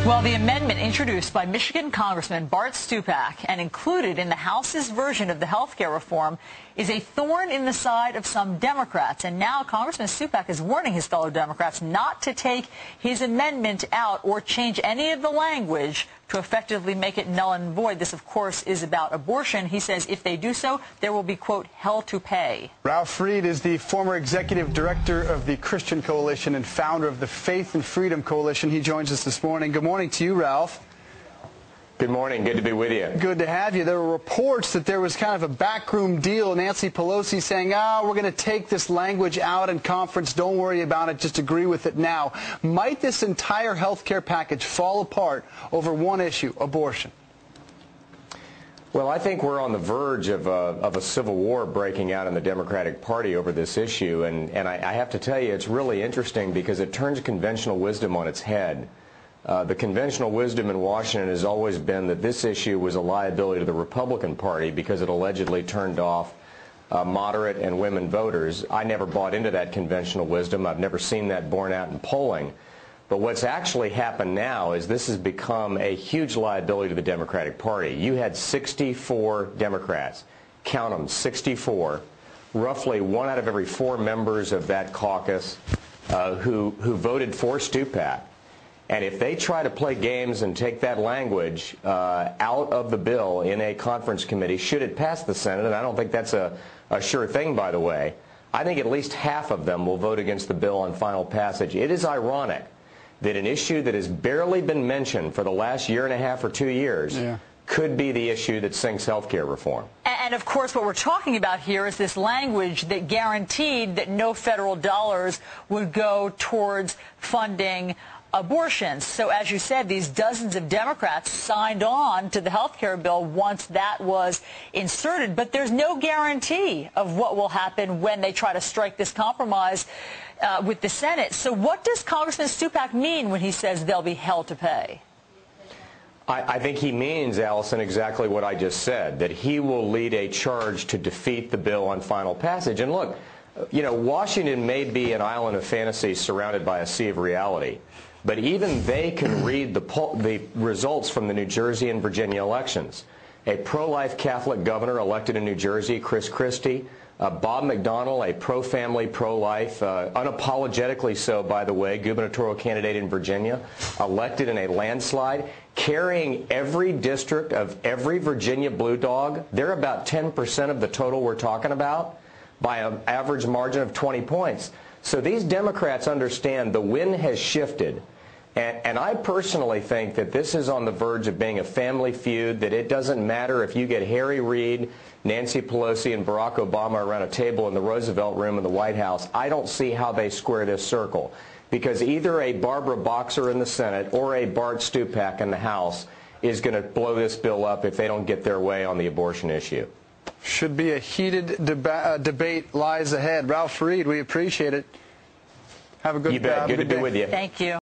Well, the amendment introduced by Michigan Congressman Bart Stupak and included in the House's version of the health care reform is a thorn in the side of some Democrats. And now Congressman Stupak is warning his fellow Democrats not to take his amendment out or change any of the language to effectively make it null and void. This, of course, is about abortion. He says if they do so, there will be, quote, hell to pay. Ralph Reed is the former executive director of the Christian Coalition and founder of the Faith and Freedom Coalition. He joins us this morning. Good morning to you, Ralph. Good morning. Good to be with you. Good to have you. There were reports that there was kind of a backroom deal. Nancy Pelosi saying, we're going to take this language out in conference. Don't worry about it. Just agree with it now. Might this entire health care package fall apart over one issue, abortion? Well, I think we're on the verge of a civil war breaking out in the Democratic Party over this issue. And I have to tell you, it's really interesting because it turns conventional wisdom on its head. The conventional wisdom in Washington has always been that this issue was a liability to the Republican Party because it allegedly turned off moderate and women voters. I never bought into that conventional wisdom. I've never seen that borne out in polling. But what's actually happened now is this has become a huge liability to the Democratic Party. You had 64 Democrats, count them, 64, roughly 1 out of every 4 members of that caucus who voted for Stupak. And if they try to play games and take that language out of the bill in a conference committee, should it pass the Senate, and I don't think that's a sure thing, by the way, I think at least half of them will vote against the bill on final passage. It is ironic that an issue that has barely been mentioned for the last year and a half or 2 years could be the issue that sinks health care reform. And, of course, what we're talking about here is this language that guaranteed that no federal dollars would go towards funding abortions. So, as you said, these dozens of Democrats signed on to the health care bill once that was inserted. But there's no guarantee of what will happen when they try to strike this compromise with the Senate. So what does Congressman Stupak mean when he says there'll be hell to pay? I think he means, Allison, exactly what I just said, that he will lead a charge to defeat the bill on final passage. And look, you know, Washington may be an island of fantasy surrounded by a sea of reality. But even they can read the results from the New Jersey and Virginia elections. A pro-life Catholic governor elected in New Jersey, Chris Christie. Bob McDonnell, a pro-family, pro-life, unapologetically so, by the way, gubernatorial candidate in Virginia, elected in a landslide, carrying every district of every Virginia Blue Dog. They're about 10% of the total we're talking about by an average margin of 20 points. So these Democrats understand the wind has shifted. And I personally think that this is on the verge of being a family feud, that it doesn't matter if you get Harry Reid, Nancy Pelosi, and Barack Obama around a table in the Roosevelt Room in the White House. I don't see how they square this circle, because either a Barbara Boxer in the Senate or a Bart Stupak in the House is going to blow this bill up if they don't get their way on the abortion issue. Should be a heated debate lies ahead. Ralph Reed, we appreciate it. Have a good day. You bet. Good to be with you. Thank you.